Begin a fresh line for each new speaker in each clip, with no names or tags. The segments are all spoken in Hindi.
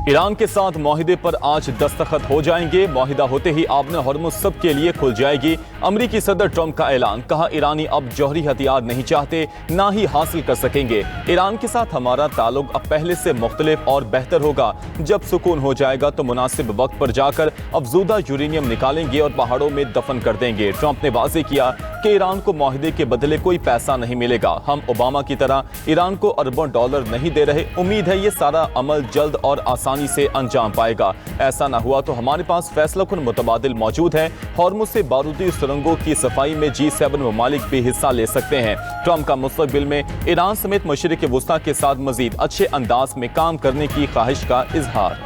ईरान के साथ माहिदे पर आज दस्तखत हो जाएंगे। माहिदा होते ही आबने हॉर्मुज़ सब के लिए खुल जाएगी। अमरीकी सदर ट्रंप का ऐलान, कहा ईरानी अब जौहरी हथियार नहीं चाहते, ना ही हासिल कर सकेंगे। ईरान के साथ हमारा ताल्लुक अब पहले से मुख्तलिफ और बेहतर होगा। जब सुकून हो जाएगा तो मुनासिब वक्त पर जाकर अफजूदा यूरेनियम निकालेंगे और पहाड़ों में दफन कर देंगे। ट्रंप ने वाज़ेह किया कि ईरान को माहिदे के बदले कोई पैसा नहीं मिलेगा। हम ओबामा की तरह ईरान को अरबों डॉलर नहीं दे रहे। उम्मीद है ये सारा अमल जल्द और आसानी से अंजाम पाएगा। ऐसा ना हुआ तो हमारे पास फैसलाकुन मुतबादिल मौजूद है। हॉर्मुज़ से बारूदी सुरंगों की सफाई में G7 ममालिक भी हिस्सा ले सकते हैं। ट्रंप का मुस्तकबिल में ईरान समेत मशरिक़ वुस्ता के साथ मजीद अच्छे अंदाज में काम करने की ख्वाहिश का इजहार।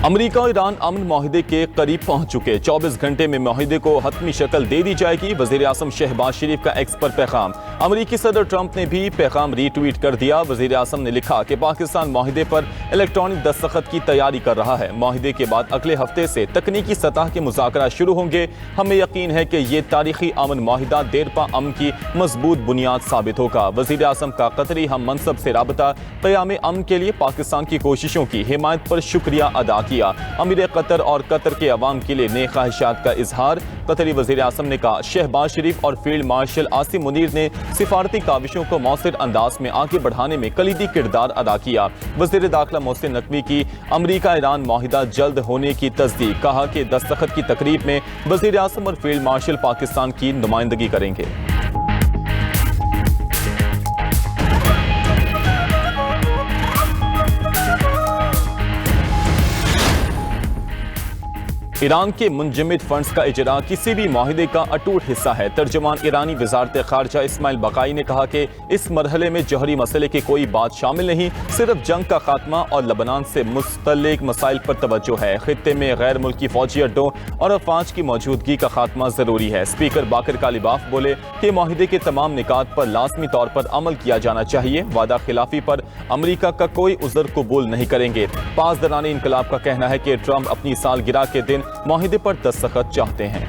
अमरीका और ईरान अमन माहिदे के करीब पहुंच चुके। 24 घंटे में माहिदे को हतमी शक्ल दे दी जाएगी। वज़ीर आज़म शहबाज शरीफ का एक्स पर पैगाम। अमरीकी सदर ट्रंप ने भी पैगाम रीट्वीट कर दिया। वज़ीर आज़म ने लिखा कि पाकिस्तान माहिदे पर इलेक्ट्रॉनिक दस्तखत की तैयारी कर रहा है। माहिदे के बाद अगले हफ्ते से तकनीकी सतह के मुज़ाकरा शुरू होंगे। हमें यकीन है कि ये तारीखी अमन माहिदा देरपा अमन की मजबूत बुनियाद साबित होगा। वज़ीर आज़म का कतरी हम मनसब से राबता क़याम अमन के लिए पाकिस्तान की कोशिशों की हिमायत पर शुक्रिया अदा किया। अमीर कतर और कतर के अवाम के लिए नेक ख्वाहिशात का इजहार। कतरी वज़ीर आज़म ने कहा शहबाज शरीफ और फील्ड मार्शल आसिम मुनीर ने सिफारती काविशों को मौसर अंदाज में आगे बढ़ाने में कलीदी किरदार अदा किया। वज़ीर दाखिला मोहसिन नकवी की अमरीका ईरान माहिदा जल्द होने की तस्दीक। कहा कि दस्तखत की तकरीब में वज़ीर आज़म और फील्ड मार्शल पाकिस्तान की नुमाइंदगी करेंगे। ईरान के मुंजमद फंड्स का इजरा किसी भी माहिदे का अटूट हिस्सा है। तर्जुमान ईरानी वज़ारत ख़ारजा इस्माइल बकाई ने कहा कि इस मरहले में जौहरी मसले की कोई बात शामिल नहीं, सिर्फ जंग का खात्मा और लबनान से मुस्तलिक मसाइल पर तवज्जो है। खित्ते में गैर मुल्की फौजी अड्डों और अफवाज की मौजूदगी का खात्मा ज़रूरी है। स्पीकर बाकर कालिबाफ बोले कि माहिदे के तमाम निकात पर लाजमी तौर पर अमल किया जाना चाहिए। वादा खिलाफी पर अमरीका का कोई उज़र कबूल नहीं करेंगे। पासदारान इनकलाब का कहना है कि ट्रंप अपनी सालगिरह के दिन माहिदे पर दस्तखत चाहते हैं।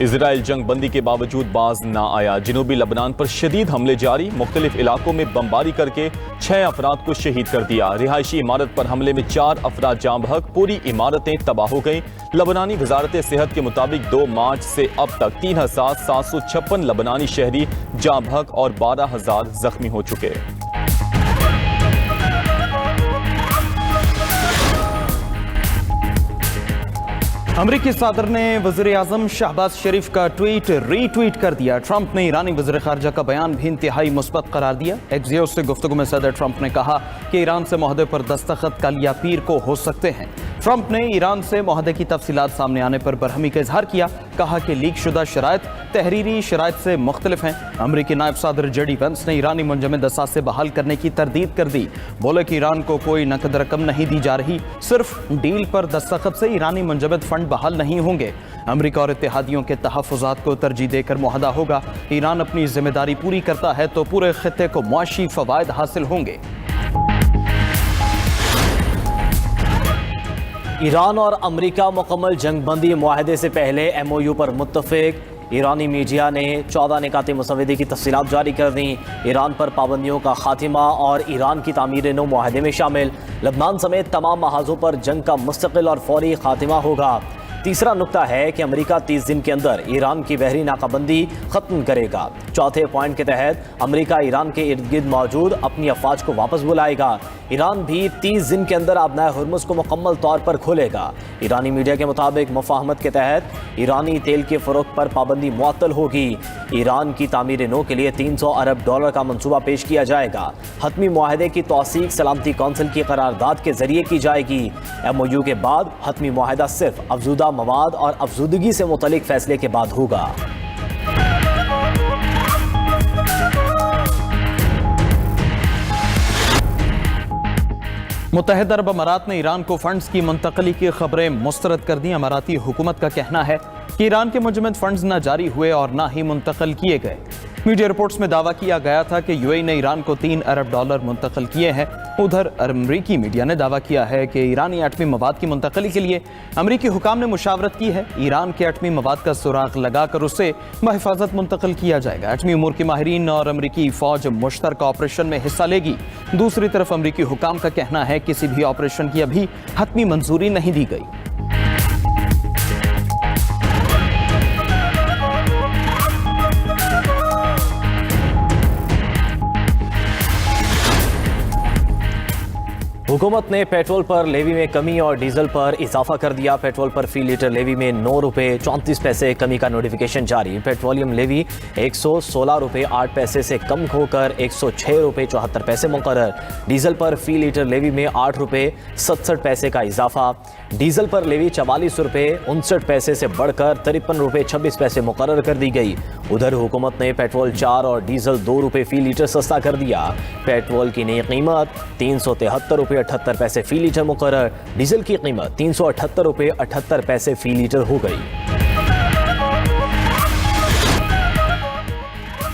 इजराइल जंग बंदी के बावजूद बाज ना आया। जनूबी लबनान पर शदीद हमले जारी। मुख्तलिफ इलाकों में बमबारी करके 6 अफराद को शहीद कर दिया। रिहायशी इमारत पर हमले में 4 अफराद जाँ बहक, पूरी इमारतें तबाह हो गई। लबनानी वजारत सेहत के मुताबिक 2 मार्च से अब तक 3756 लबनानी शहरी जाँ बहक और 12,000 जख्मी हो चुके।
अमरीकी सदर ने वज़ीर आज़म शहबाज शरीफ का ट्वीट रीट्वीट कर दिया। ट्रंप ने ईरानी वज़ीर ख़ारजा का बयान भी इंतहाई मुस्बत करार दिया। एक्सियोस से गुफ्तगू में सदर ट्रंप ने कहा कि ईरान से माहदे पर दस्तखत कल या पीर को हो सकते हैं। ट्रंप ने ईरान से माहदे की तफसीलात सामने आने पर बरहमी का इजहार किया। कहा कि लीक शुदा शराइत तहरीरी शराइत से मुख्तलिफ हैं। अमरीकी नायब सदर JD वेंस ने ईरानी मुंजमद असासे बहाल करने की तरदीद कर दी। बोले कि ईरान को कोई नकद रकम नहीं दी जा रही, सिर्फ डील पर दस्तखत से ईरानी मुंजमद फंड बहाल नहीं होंगे। अमरीका और इत्तेहादियों के तहफ़्फ़ुज़ात को तरजीह देकर मुआहदा होगा। ईरान अपनी जिम्मेदारी पूरी करता है तो पूरे खित्ते को मुआशी फ़वाइद हासिल होंगे।
ईरान और अमरीका मुकम्मल जंगबंदी मुआहदे से पहले MOU पर मुत्तफ़िक। ईरानी मीडिया ने 14 निकाती मुसव्वदे की तफसीलात जारी कर दी। ईरान पर पाबंदियों का खात्मा और ईरान की तामीर नौ मुआहदे में शामिल। लबनान समेत तमाम महाजों पर जंग का मुस्तकिल और फौरी खात्मा होगा। तीसरा नुक्ता है कि अमेरिका 30 दिन के अंदर ईरान की बहरी नाकाबंदी ख़त्म करेगा। चौथे पॉइंट के तहत अमेरिका ईरान के इर्द गिर्द मौजूद अपनी अफवाज को वापस बुलाएगा। ईरान भी 30 दिन के अंदर आबनाए हुर्मुज़ को मुकम्मल तौर पर खोलेगा। ईरानी मीडिया के मुताबिक मुफाहमत के तहत ईरानी तेल के फ़रोख्त पर पाबंदी मुअत्तल होगी। ईरान की तामीर नो के लिए $300 अरब का मंसूबा पेश किया जाएगा। हतमी मुआहदे की तौसीक सलामती कौंसिल की करारदाद के जरिए की जाएगी। MOU के बाद हतमी मुआहदा सिर्फ अफजूदा मवाद और अफजूदगी से मुतलिक फैसले के बाद होगा।
मुत्तहिदा अरब अमारात ने ईरान को फंड्स की मुंतकली की खबरें मुस्तरद कर दी। अमाराती हुकूमत का कहना है कि ईरान के मुंजमद फंड्स न जारी हुए और न ही मुंतकल किए गए। मीडिया रिपोर्ट्स में दावा किया गया था कि यूएई ने ईरान को $3 अरब मुंतकिल किए हैं। उधर अमरीकी मीडिया ने दावा किया है कि ईरानी एटमी मवाद की मुंतकली के लिए अमरीकी हुकाम ने मुशावरत की है। ईरान के एटमी मवाद का सुराग लगाकर उसे बहिफाजत मुंतकिल किया जाएगा। एटमी उमूर के माहिरीन और अमरीकी फौज मुश्तरका ऑपरेशन में हिस्सा लेगी। दूसरी तरफ अमरीकी हुकाम का कहना है किसी भी ऑपरेशन की अभी हतमी मंजूरी नहीं दी गई।
हुकूमत ने पेट्रोल पर लेवी में कमी और डीजल पर इजाफा कर दिया। पेट्रोल पर फी लीटर लेवी में 9 रुपये 34 पैसे कमी का नोटिफिकेशन जारी। पेट्रोलियम लेवी 116 रुपये 8 पैसे से कम होकर 106 रुपये 74 पैसे मुकर्रर। डीजल पर फी लीटर लेवी में 8 रुपये 67 पैसे का इजाफा। डीजल पर लेवी 44 रुपये 59 पैसे से बढ़कर 53 रुपये 26 पैसे मुकर्रर कर दी गई। उधर हुकूमत ने पेट्रोल 4 और डीजल 2 रुपये फी लीटर सस्ता कर दिया। पेट्रोल की नई कीमत 373 रुपये 78 पैसे फी लीटर मुकर्रर। डीजल की कीमत 378 रुपये 78 पैसे फी लीटर हो गई।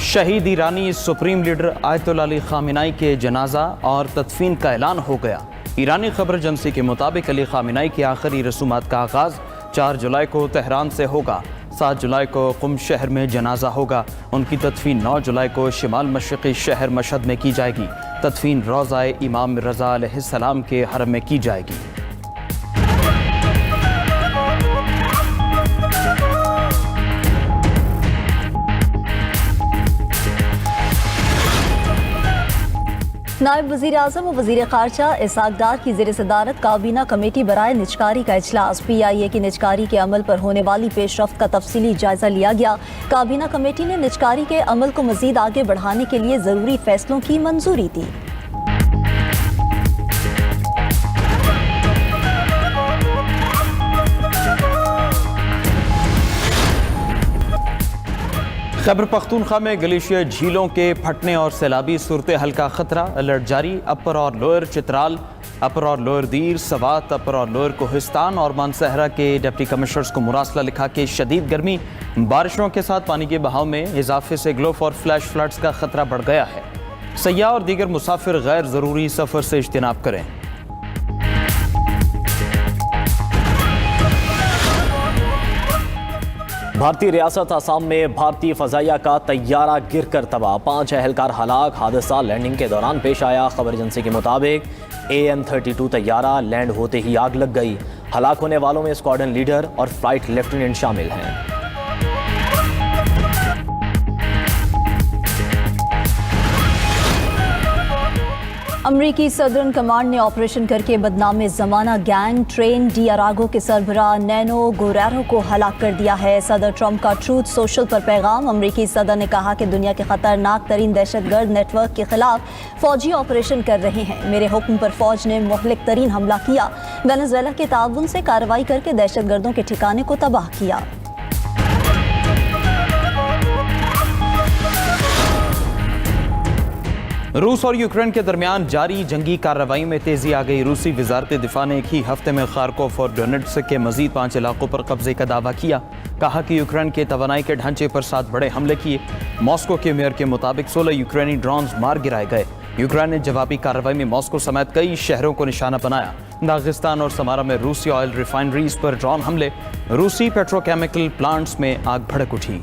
शहीद ईरानी supreme leader Ayatollah Ali Khamenei के जनाजा और तदफीन का ऐलान हो गया। ईरानी खबर एजेंसी के मुताबिक अली खामेनी की आखिरी रसूमात का आगाज 4 जुलाई को तेहरान से होगा। 7 जुलाई को कुम शहर में जनाजा होगा। उनकी तदफीन 9 जुलाई को शिमाल मशरक़ी शहर मशहद में की जाएगी। तदफीन रोज़ाए इमाम रज़ा अलैहिस्सलाम के हरम में की जाएगी।
नायब वज़ीर आज़म और वज़ीर ख़ारजा इसहाक़ डार की ज़ेर सदारत काबीना कमेटी बराए निजकारी का इजलास। PIA की निजकारी के अमल पर होने वाली पेशरफ्त का तफसीली जायज़ा लिया गया। काबीना कमेटी ने निजकारी के अमल को मज़ीद आगे बढ़ाने के लिए ज़रूरी फैसलों की मंजूरी दी।
खैबर पख्तूनख्वा में ग्लेशियर झीलों के फटने और सैलाबी सूरत हाल का खतरा। अलर्ट जारी। अपर और लोअर चित्राल, अपर और लोअर दीर, सवात, अपर और लोअर कोहिस्तान और मानसहरा के डिप्टी कमिश्नर्स को मुरासला लिखा कि शदीद गर्मी, बारिशों के साथ पानी के बहाव में इजाफे से ग्लोफ और फ्लैश फ्लड्स का खतरा बढ़ गया है। सयाह और दीगर मुसाफिर गैर ज़रूरी सफ़र से इज्तिनाब करें।
भारतीय रियासत आसाम में भारतीय फ़ज़ाइया का तैयारा गिरकर तबाह। 5 एहलकार हलाक। हादसा लैंडिंग के दौरान पेश आया। खबर एजेंसी के मुताबिक AN-32 तैयारा लैंड होते ही आग लग गई। हलाक होने वालों में स्क्वाड्रन लीडर और फ्लाइट लेफ्टिनेंट शामिल हैं।
अमरीकी सदर्न कमांड ने ऑपरेशन करके बदनाम ज़माना गैंग ट्रेन डियारागो के सरबराह नैनो गोरेरो को हलाक कर दिया है। सदर ट्रंप का ट्रूथ सोशल पर पैगाम। अमरीकी सदर ने कहा कि दुनिया के खतरनाक तरीन दहशतगर्द नेटवर्क के खिलाफ फौजी ऑपरेशन कर रहे हैं। मेरे हुक्म पर फौज ने मुहलिक तरीन हमला किया। वेनेजुएला के ताउन से कार्रवाई करके दहशतगर्दों के ठिकाने को तबाह किया।
रूस और यूक्रेन के दरमियान जारी जंगी कार्रवाई में तेजी आ गई। रूसी वजारत दिफा ने एक ही हफ्ते में खार्कोव और डोनेट्स्क के मजीद 5 इलाकों पर कब्जे का दावा किया। कहा कि यूक्रेन के तवानाई के ढांचे पर 7 बड़े हमले किए। मॉस्को के मेयर के मुताबिक 16 यूक्रेनी ड्रोन्स मार गिराए गए। यूक्रेन ने जवाबी कार्रवाई में मॉस्को समेत कई शहरों को निशाना बनाया। दागिस्तान और समारा में रूसी ऑयल रिफाइनरीज पर ड्रोन हमले। रूसी पेट्रोकेमिकल प्लांट्स में आग भड़क उठी।